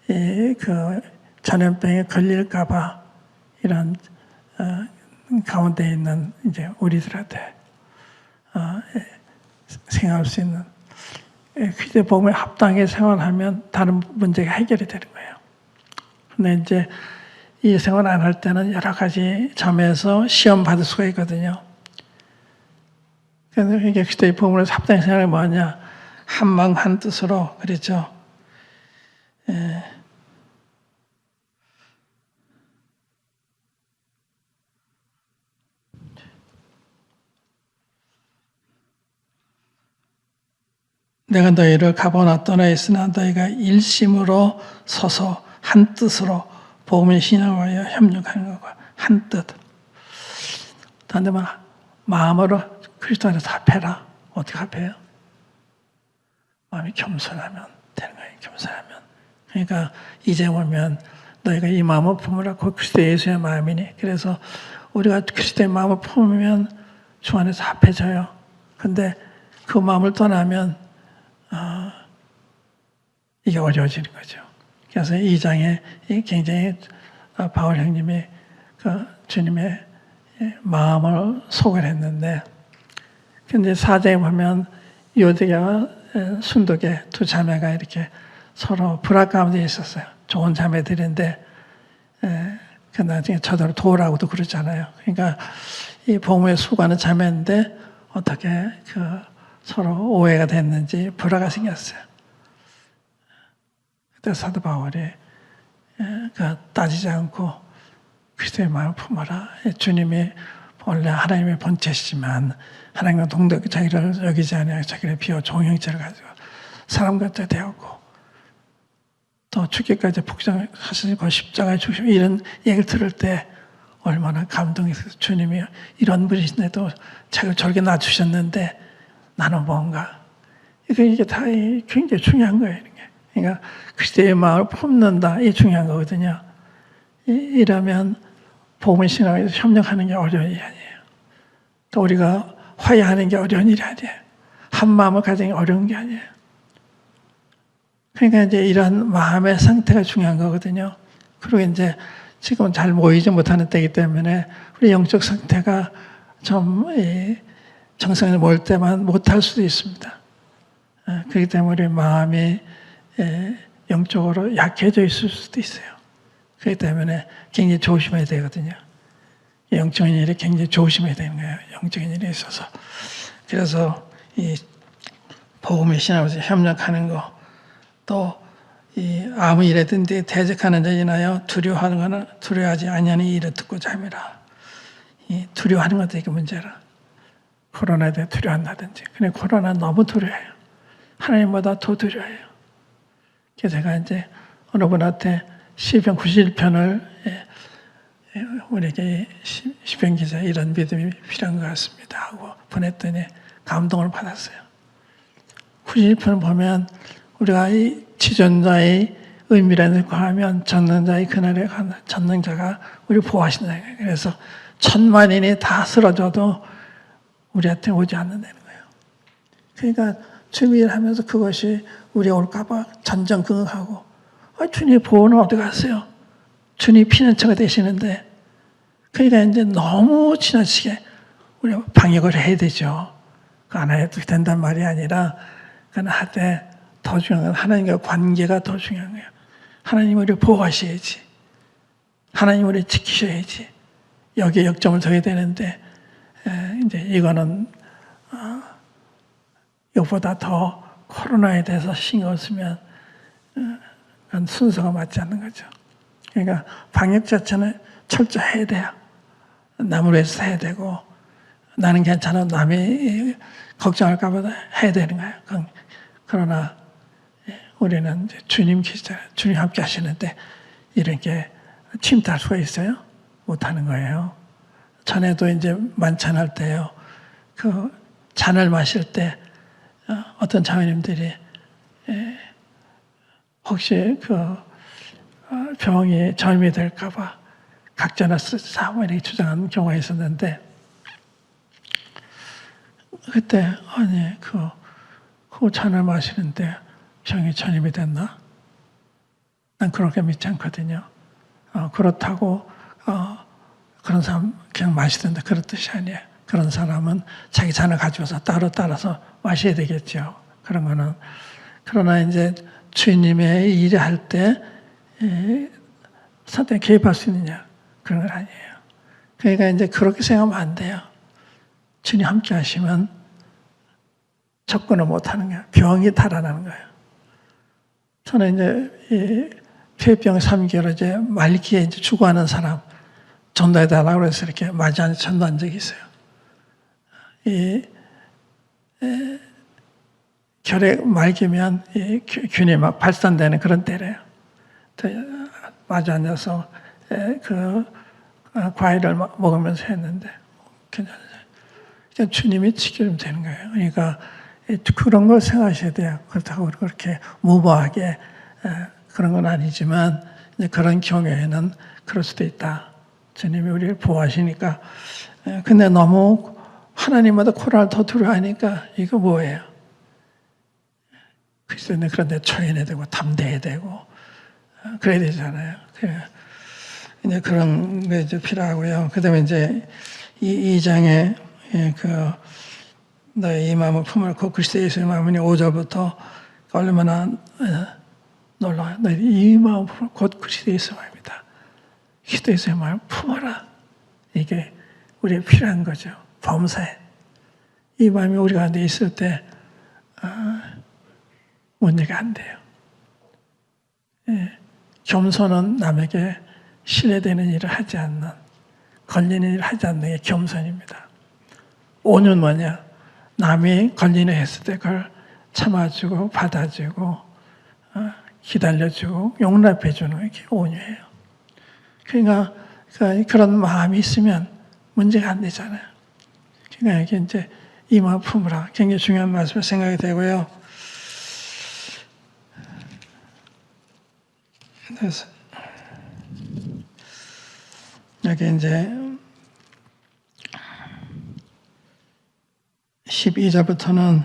그 전염병에 걸릴까봐 이런 가운데 있는 이제 우리들한테 생각할 수 있는, 그때 복음에 합당하게 생활하면 다른 문제가 해결이 되는 거예요. 근데 이제 이 생활 안 할 때는 여러 가지 점에서 시험 받을 수가 있거든요. 그래서 이게 그때 복음을 합당하게 생활이 뭐냐? 한 마음 한 뜻으로, 그렇죠. 내가 너희를 가보나 떠나 있으나 너희가 일심으로 서서 한 뜻으로 복음의 신앙을 위하여 협력하는 것과 한 뜻. 다른 데만 마음으로 그리스도 안에서 합해라. 어떻게 합해요? 마음이 겸손하면 되는 거예요. 겸손하면. 그러니까 이제 보면 너희가 이 마음을 품으라. 곧 그리스도 예수의 마음이니. 그래서 우리가 그리스도의 마음을 품으면 주 안에서 합해져요. 근데 그 마음을 떠나면 이게 어려워지는 거죠. 그래서 이 장에 굉장히 바울 형님이 그 주님의 마음을 소개했는데, 근데 4장에 보면 요디게와 순독의 두 자매가 이렇게 서로 불화 가운데 있었어요. 좋은 자매들인데 그 나중에 저더러 도우라고도 그러잖아요. 그러니까 이 복음에 수고하는 자매인데 어떻게 그 서로 오해가 됐는지 불화가 생겼어요. 그때 사도 바울이 따지지 않고 그리스도의 마음을 품어라. 주님이 원래 하나님의 본체시지만 하나님과 동등 자기를 여기지 아니하고 자기를 비워 종형체를 가지고 사람같이 되었고 또 죽기까지 복장하시고 십자가에 죽으시고 이런 얘기를 들을 때 얼마나 감동했어요. 주님이 이런 분이신데도 자기를 저렇게 낮추셨는데 나는 뭔가. 이게 다 굉장히 중요한 거예요. 그러니까 그리스도의 마음을 품는다. 이게 중요한 거거든요. 이러면 복음의 신앙에서 협력하는 게 어려운 일이 아니에요. 또 우리가 화해하는 게 어려운 일이 아니에요. 한 마음을 가지는 게 어려운 게 아니에요. 그러니까 이제 이런 마음의 상태가 중요한 거거든요. 그리고 이제 지금은 잘 모이지 못하는 때이기 때문에 우리 영적 상태가 좀 정상에 모일 때만 못할 수도 있습니다. 그렇기 때문에 우리 마음이 영적으로 약해져 있을 수도 있어요. 그렇기 때문에 굉장히 조심해야 되거든요. 영적인 일에 굉장히 조심해야 되는 거예요. 영적인 일에 있어서. 그래서 이 복음의 신앙에서 협력하는 거, 또 이 아무 일에든지 대적하는 자에 인하여 두려워하는 것은 두려워하지 아니하는 일을 듣고자 함이라. 이 두려워하는 것도 이게 문제라. 코로나에 대해 두려워한다든지. 근데 코로나 너무 두려워해요. 하나님보다 더 두려워해요. 그래서 제가 이제 어느 분한테 시편 91편을 우리에게 시편 기자 이런 믿음이 필요한 것 같습니다 하고 보냈더니 감동을 받았어요. 91편 보면 우리가 이 지존자의 의미라는 거 하면 전능자의 그날에 가는 전능자가 우리 보호하신다. 그래서 천만인이 다 쓰러져도 우리한테 오지 않는다는 거예요. 그러니까 주의를 하면서 그것이 우리 올까봐 전전긍긍하고 주님 보호는 어디 갔어요? 주님 피난처가 되시는데 그러니까 이제 너무 지나치게 우리가 방역을 해야 되죠. 안 해도 된단 말이 아니라 그건 하되 더 중요한 건 하나님과 관계가 더 중요한 거예요. 하나님 우리를 보호하셔야지. 하나님 우리를 지키셔야지. 여기에 역점을 둬야 되는데 이제 이거는 이것보다 더 코로나에 대해서 신경 쓰면 그건 순서가 맞지 않는 거죠. 그러니까 방역 자체는 철저해야 돼요. 남을 위해서 해야 되고 나는 괜찮아 남이 걱정할까 봐 해야 되는 거예요. 그러나 우리는 이제 주님 계시잖아요. 주님 함께 하시는데 이렇게 침탈 수가 있어요? 못하는 거예요. 전에도 이제 만찬할 때요. 그 잔을 마실 때 어떤 장로님들이 혹시 그 병이 전염이 될까 봐 각자나 쓰자고 이렇게 주장하는 경우가 있었는데 그때 아니 그 잔을 마시는데 병이 전염이 됐나? 난 그렇게 믿지 않거든요. 그렇다고 그런 사람 그냥 마시던데 그런 뜻이 아니에요. 그런 사람은 자기 잔을 가져와서 따라서 마셔야 되겠죠. 그런 거는. 그러나 이제 주님의 일을 할 때 사탄이 개입할 수 있느냐? 그런 건 아니에요. 그러니까 이제 그렇게 생각하면 안 돼요. 주님 함께 하시면 접근을 못 하는 거예요. 병이 달아나는 거예요. 저는 이제 이 폐병 3개월 이제 말기에 이제 죽어가는 사람 전도해달라고 해서 이렇게 맞이한 전도한 적이 있어요. 결핵 말기면 이 균이 막 발산되는 그런 때래요. 마주 앉아서 그 과일을 먹으면서 했는데 괜찮아요. 그냥 주님이 지키면 되는 거예요. 그러니까 그런 걸 생각하셔야 돼요. 그렇다고 그렇게 무모하게 그런 건 아니지만 이제 그런 경우에는 그럴 수도 있다. 주님이 우리를 보호하시니까. 근데 너무 하나님마다 코로나를 더 두려워하니까 이거 뭐예요? 그리스도인은 그런데 처해야 되고 담대해야 되고 그래야 되잖아요. 이제 그런 게 이제 필요하고요. 그다음에 이제 이 장에 그 너의 이 마음을 품을 그 그리스도 예수의 마음이니 5절부터 얼마나 놀라워요. 너의 이 마음을 품을 곧 그리스도 예수의 마음이다. 그리스도 예수의 마음을 품어라. 이게 우리에게 필요한 거죠. 범사에. 이 마음이 우리 가운데 있을 때 문제가 안 돼요. 겸손은 남에게 신뢰되는 일을 하지 않는, 걸리는 일을 하지 않는 게 겸손입니다. 오는 뭐냐? 남이 걸리는 했을 때 그걸 참아주고 받아주고 기다려주고 용납해주는 게 온유예요. 그러니까 그런 마음이 있으면 문제가 안 되잖아요. 그러니까 이게 이제 이 마음 품으라. 굉장히 중요한 말씀을 생각이 되고요. 그래서 여기 이제 12절부터는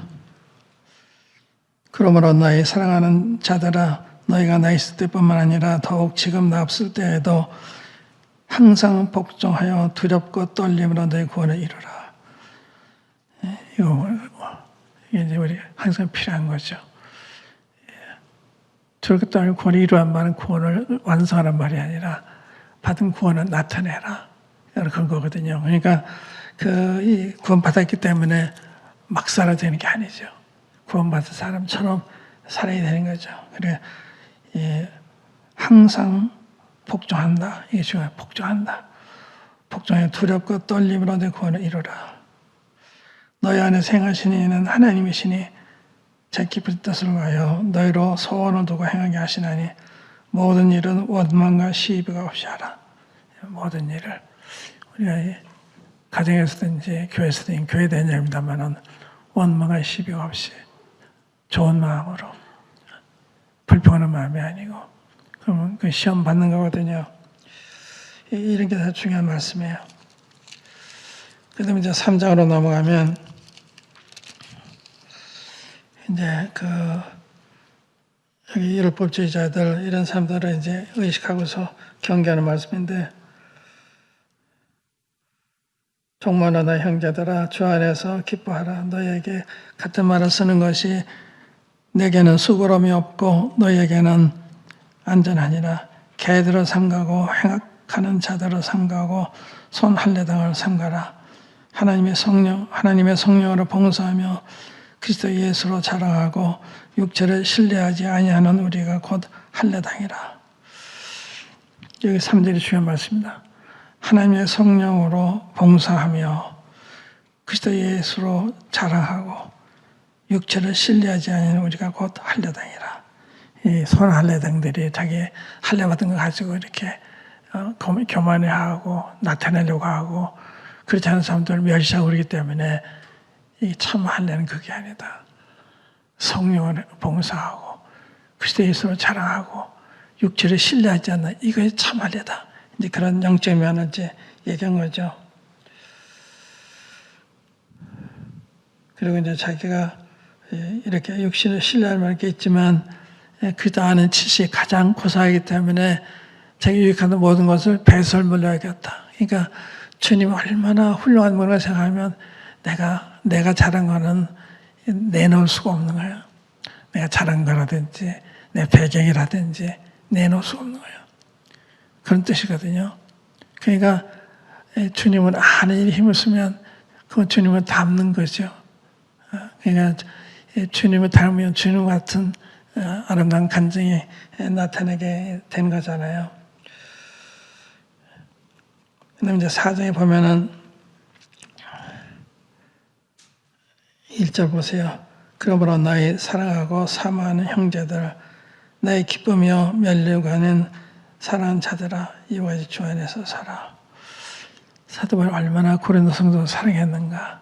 그러므로 나의 사랑하는 자들아 너희가 나 있을 때뿐만 아니라 더욱 지금 나 없을 때에도 항상 복종하여 두렵고 떨림으로 너희 구원을 이루라. 이게 이제 우리 항상 필요한 거죠. 두렵고 떨림 구원을 이루란 말은 구원을 완성하란 말이 아니라 받은 구원을 나타내라. 그런 거거든요. 그러니까 이 구원 받았기 때문에 막 살아야 되는 게 아니죠. 구원받은 사람처럼 살아야 되는 거죠. 그래, 항상 복종한다. 이게 중요해요. 복종한다. 복종에 두렵고 떨림으로 내 구원을 이루라. 너희 안에 생하시니 이는 하나님이시니 제 깊은 뜻을 위하여 너희로 소원을 두고 행하게 하시나니 모든 일은 원망과 시비가 없이 하라. 모든 일을 우리가 가정에서든지 교회에서든지 교회 대녀입니다만은 원망과 시비가 없이 좋은 마음으로 불평하는 마음이 아니고 그러면 그 시험 받는 거거든요. 이런 게 다 중요한 말씀이에요. 그 다음에 이제 3장으로 넘어가면 이제 여기 율법주의자들 이런 사람들을 이제 의식하고서 경계하는 말씀인데 종만하나 형제들아 주 안에서 기뻐하라. 너희에게 같은 말을 쓰는 것이 내게는 수고로움이 없고 너희에게는 안전하니라. 개들을 삼가고 행악하는 자들을 삼가고 손 할례당을 삼가라. 하나님의 성령으로 봉사하며 그리스도 예수로 자랑하고 육체를 신뢰하지 아니하는 우리가 곧 할례당이라. 여기 3절이 중요한 말씀입니다. 하나님의 성령으로 봉사하며 그리스도 예수로 자랑하고 육체를 신뢰하지 아니하는 우리가 곧 할례당이라. 이 손 할례당들이 자기 할례받은 거 가지고 이렇게 교만해하고 나타내려고 하고 그렇지 않은 사람들을 멸시하고 그러기 때문에 이 참 할례는 그게 아니다. 성령을 봉사하고 그리스도 예수로 자랑하고 육체를 신뢰하지 않는 이것이 참 할례다. 이제 그런 영적 면을 이제 얘기한 거죠. 그리고 이제 자기가 이렇게 육신을 신뢰할 만한 게 있지만 그도 아는 지식이 가장 고사하기 때문에 자기 유익하는 모든 것을 배설물려야겠다. 그러니까 주님 얼마나 훌륭한 분을 생각하면 내가 잘한 거는 내놓을 수가 없는 거예요. 내가 잘한 거라든지 내 배경이라든지 내놓을 수가 없는 거예요. 그런 뜻이거든요. 그러니까 주님을 아는 일에 힘을 쓰면 그건 주님을 닮는 거죠. 그러니까 주님을 닮으면 주님 같은 아름다운 감정이 나타나게 된 거잖아요. 그다음에 이제 4장에 보면은 1절 보세요. 그러므로 나의 사랑하고 사모하는 형제들, 나의 기쁘며 멸려고 하는 사랑하는 자들아, 이와 같이 주 안에서 살아. 사도 바울이 얼마나 고린도 성도를 사랑했는가.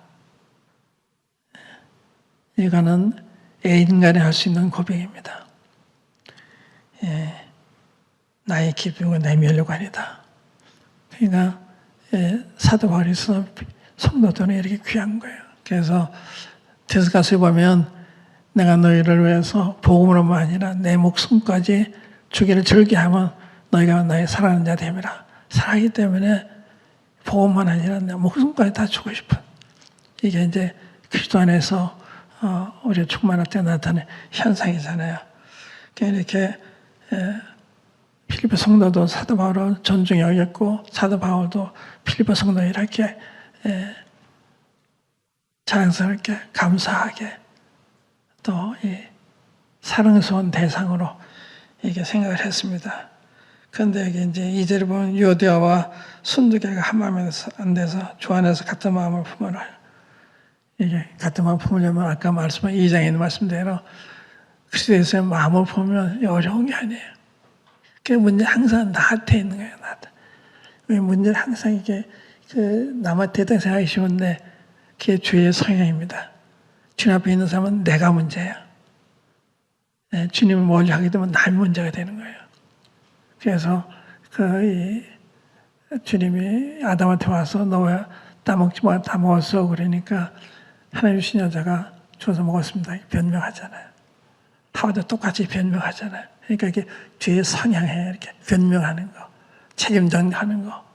이거는 애인간에 할 수 있는 고백입니다. 나의 기쁨과 나의 멸류관이다. 그러니까 사도 바울이 성도들은 이렇게 귀한 거예요. 그래서 데스가스에 보면 내가 너희를 위해서 복음으로만 아니라 내 목숨까지 주기를 즐겨하면 너희가 나의 사랑하는 자 됨이라. 사랑하기 때문에 복음만 아니라 내 목숨까지 다 주고 싶은 이게 이제 그리스도 안에서 우리가 충만할 때 나타나는 현상이잖아요. 이렇게 필리포 성도도 사도 바울을 존중히 여겼고 사도 바울도 필리포 성도 이렇게 자랑스럽게 감사하게 또 이 사랑스러운 대상으로 이렇게 생각을 했습니다. 그런데 여기 이제 2절에 보면 유오디아와 순두개가 한 마음이 안 돼서 주 안에서 같은 마음을 품으라. 이게 같은 마음을 품으려면 아까 말씀한 2장에 있는 말씀대로 그리스도에서의 마음을 품으면 어려운 게 아니에요. 그 문제 항상 나한테 있는 거예요. 나한테. 왜 문제는 항상 이게 남한테 대당 생각하기 쉬운데 그게 죄의 성향입니다. 주님 앞에 있는 사람은 내가 문제야. 주님을 멀리 하게 되면 날 문제가 되는 거예요. 그래서 주님이 아담한테 와서 너 왜 따먹지 마, 다 먹었어. 그러니까 하나님 주신 여자가 줘서 먹었습니다. 변명하잖아요. 하와도 똑같이 변명하잖아요. 그러니까 이게 죄의 성향에 이렇게 변명하는 거, 책임 전가하는 거.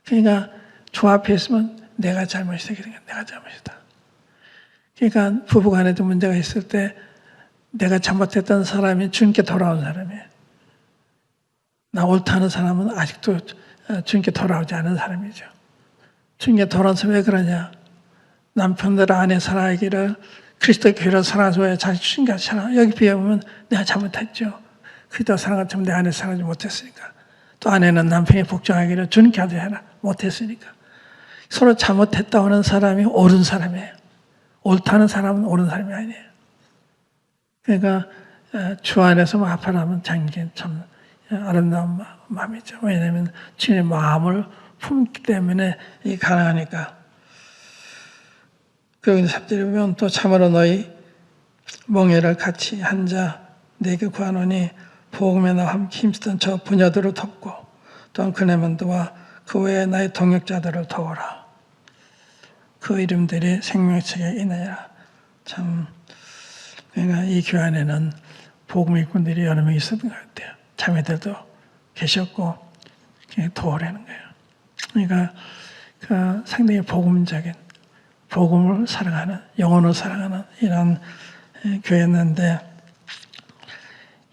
그러니까 주 앞에 있으면 내가 잘못이다. 그러니까 내가 잘못이다. 그러니까 부부간에도 문제가 있을 때 내가 잘못했던 사람이 주님께 돌아온 사람이에요. 나 옳다는 사람은 아직도 주님께 돌아오지 않은 사람이죠. 주님께 돌아와서 왜 그러냐? 남편들 아내 살아가기를 그리스도 교회를 사랑해서 왜 자기 주신같이 사랑? 여기 비해보면 내가 잘못했죠. 그리스도 사랑 같으면 내 아내 사랑하지 못했으니까. 또 아내는 남편이 복종하기를 주님께 하라 못했으니까. 서로 잘못했다고 하는 사람이 옳은 사람이에요. 옳다는 사람은 옳은 사람이 아니에요. 그러니까 주 안에서 마파라면 장긴 참 아름다운 마음이죠. 왜냐하면 주님의 마음을 품기 때문에 이 가능하니까. 그리고 3절에 보면 또 참으로 너희 멍에를 같이 한자 내게 구하노니 복음에 나와 함께 힘쓰던 저 부녀들을 돕고 또한 그네만도와 그 외에 나의 동역자들을 도우라. 그 이름들이 생명책에 있느니라. 참 그러니까 이 교회 안에는 복음 일꾼들이 여러 명 있었던 것 같아요. 자매들도 계셨고 도우라는 거예요. 그러니까 그 상당히 복음적인 복음을 사랑하는 영혼을 사랑하는 이런 교회였는데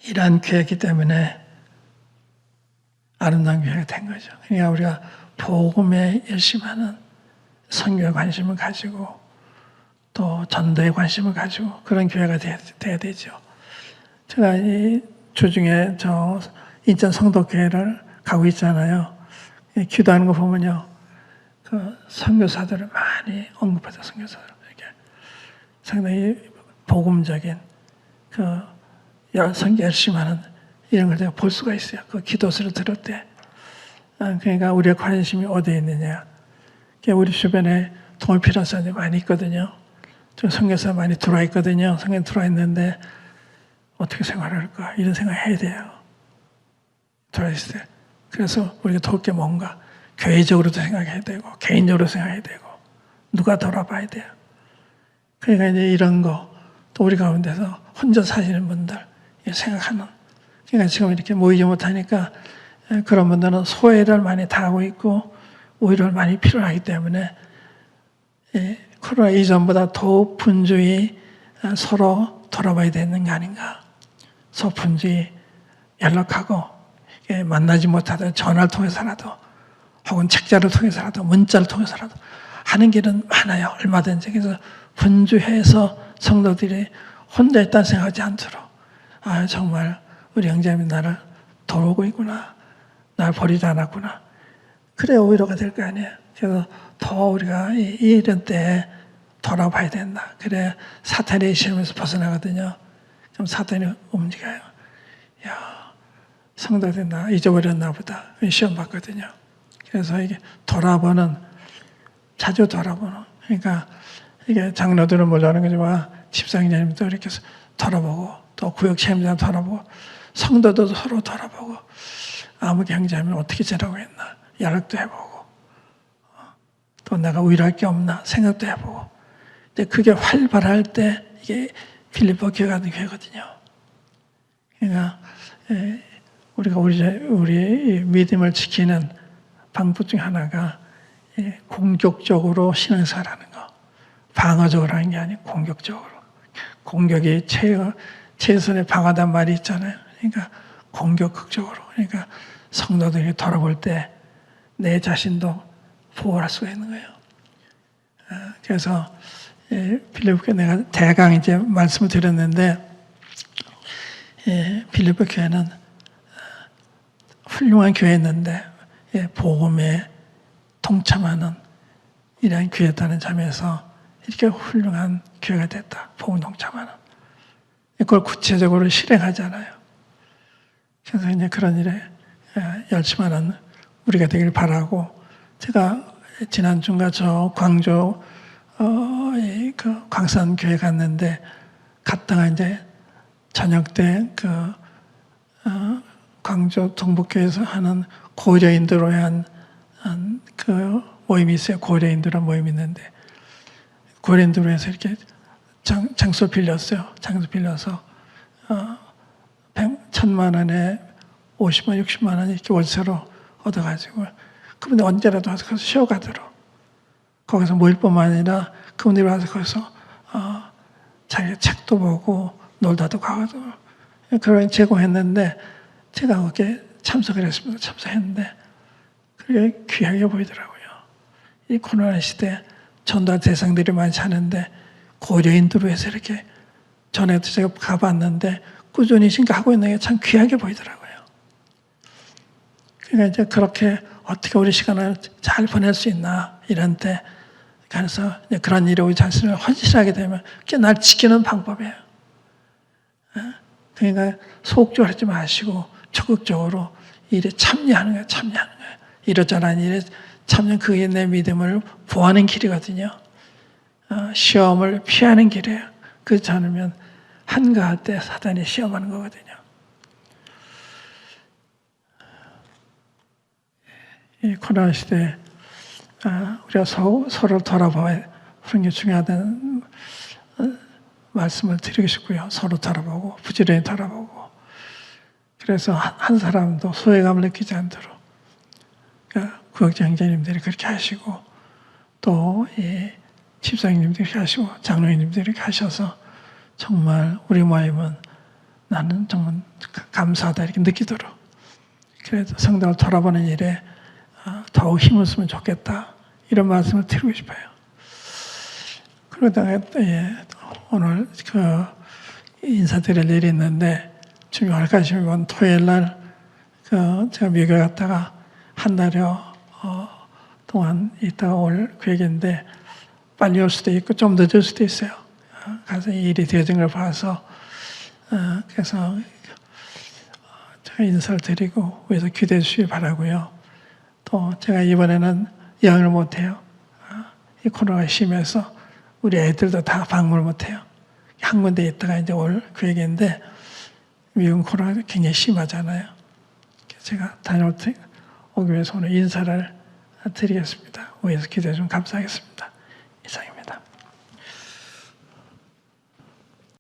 이러한 교회이기 때문에 아름다운 교회가 된 거죠. 그러니까 우리가 복음에 열심히 하는 선교에 관심을 가지고 또 전도에 관심을 가지고 그런 교회가 돼야 되죠. 제가 이 주중에 저 인천 성도교회를 가고 있잖아요. 기도하는 거 보면요. 그 선교사들을 많이 언급하죠. 선교사들. 이렇게 상당히 복음적인 그 선교 열심히 하는 이런 걸 제가 볼 수가 있어요. 그 기도서를 들을 때. 그러니까 우리의 관심이 어디에 있느냐. 우리 주변에 도움이 필요한 사람들이 많이 있거든요. 저 선교사 많이 들어와 있거든요. 선교사 들어와 있는데 어떻게 생활할까 이런 생각 해야 돼요. 들어와 있을 때. 그래서 우리가 도울 게 뭔가 교회적으로도 생각해야 되고 개인적으로 생각해야 되고 누가 돌아봐야 돼요. 그러니까 이제 이런 거 또 우리 가운데서 혼자 사시는 분들 생각하는 그러니까 지금 이렇게 모이지 못하니까 그런 분들은 소외를 많이 당하고 있고 오히려 많이 필요하기 때문에 코로나 이전보다 더욱 분주히 서로 돌아봐야 되는 게 아닌가. 서로 분주히 연락하고 만나지 못하더라도 전화를 통해서라도 혹은 책자를 통해서라도 문자를 통해서라도 하는 길은 많아요. 얼마든지. 그래서 분주해서 성도들이 혼자 있다는 생각하지 않도록 정말 우리 형제님이 나를 돌보고 있구나. 나를 버리지 않았구나. 그래야 위로가 될 거 아니에요. 그래서 더 우리가 이런 때에 돌아봐야 된다. 그래 사탄의 시험에서 벗어나거든요. 그럼 사탄이 움직여요. 야, 성도들 나 잊어버렸나 보다. 시험 받거든요. 그래서 이게 돌아보는 자주 돌아보는 그러니까 이게 장로들은 몰라는 거지만 집사님도 이렇게 돌아보고 또 구역 체험장 돌아보고 성도도 서로 돌아보고 아무 경제하면 어떻게 지내고 있나 연락도 해보고 또 내가 위로할 게 없나 생각도 해보고 근데 그게 활발할 때 이게 필리포 교회가 된 교회거든요. 그러니까 우리가 우리 믿음을 지키는 방법 중 하나가 공격적으로 신앙생활하는 거. 방어적으로 하는 게 아니고 공격적으로. 공격이 최선의 방어단 말이 있잖아요. 그러니까 공격적으로. 그러니까 성도들이 돌아볼 때 내 자신도 보호할 수가 있는 거예요. 그래서 필리포 내가 대강 이제 말씀을 드렸는데 필리포 교회는 훌륭한 교회였는데 복음에 동참하는 이러한 교회였다는 점에서 이렇게 훌륭한 교회가 됐다. 복음 동참하는. 그걸 구체적으로 실행하잖아요. 그래서 이제 그런 일에 열심히 하는 우리가 되길 바라고 제가 지난주인가 저 광주 그 광산교회 갔는데 갔다가 이제 저녁 때 그 광주 동북교회에서 하는 고려인들로 한 그 모임이 있어요. 고려인들한 모임이 있는데 고려인들로 해서 이렇게 장소 빌렸어요. 장소 빌려서 1,000만 원에 50만, 60만 원 이렇게 월세로 얻어가지고 그분들 언제라도 와서 거기서 쉬어가도록 거기서 모일 뿐만 아니라 그분들이 와서 거기서 자기 책도 보고 놀다도 가고 그런 제공했는데 제가 거기에 참석을 했습니다. 참석했는데 그게 귀하게 보이더라고요. 이 코로나 시대 전도할 대상들이 많지 않은데 고려인도로에서 이렇게 전에도 제가 가봤는데 꾸준히 지금 하고 있는 게 참 귀하게 보이더라고요. 그러니까 이제 그렇게 어떻게 우리 시간을 잘 보낼 수 있나 이런 때 그래서 그런 일에 우리 자신을 헌신하게 되면 그게 날 지키는 방법이에요. 그러니까 소극적으로 하지 마시고 적극적으로 일에 참여하는 거예요. 참여하는 거예요. 이러저러한 일에 참여, 그게 내 믿음을 보하는 길이거든요. 시험을 피하는 길이에요. 그렇지 않으면 한가할 때 사단이 시험하는 거거든요. 이 코로나 시대에 우리가 서로 돌아봐야 하는 게 중요하다는 말씀을 드리고 싶고요. 서로 돌아보고 부지런히 돌아보고 그래서 한 사람도 소외감을 느끼지 않도록 그러니까 구역장장님들이 그렇게 하시고 또 집사님들이 그렇게 하시고 장로님들이 그렇게 하셔서 정말 우리 모임은 나는 정말 감사하다 이렇게 느끼도록 그래서 성당을 돌아보는 일에 더욱 힘을 쓰면 좋겠다 이런 말씀을 드리고 싶어요. 그러다가 오늘 인사드릴 일이 있는데 중요할 것이면 토요일 날 제가 미국에 갔다가 한 달여 동안 있다가 올 계획인데 빨리 올 수도 있고 좀 늦을 수도 있어요. 가서 일이 되어진 걸 봐서 그래서 제가 인사를 드리고 위해서 기대해 주시기 바라고요. 또 제가 이번에는 여행을 못해요. 이 코로나가 심해서 우리 애들도 다 방문을 못해요. 한 군데 있다가 이제 올 계획인데 미국 코로나가 굉장히 심하잖아요. 제가 오기 위해서 오늘 인사를 드리겠습니다. 위해서 기대해 주시면 감사하겠습니다. 이상입니다.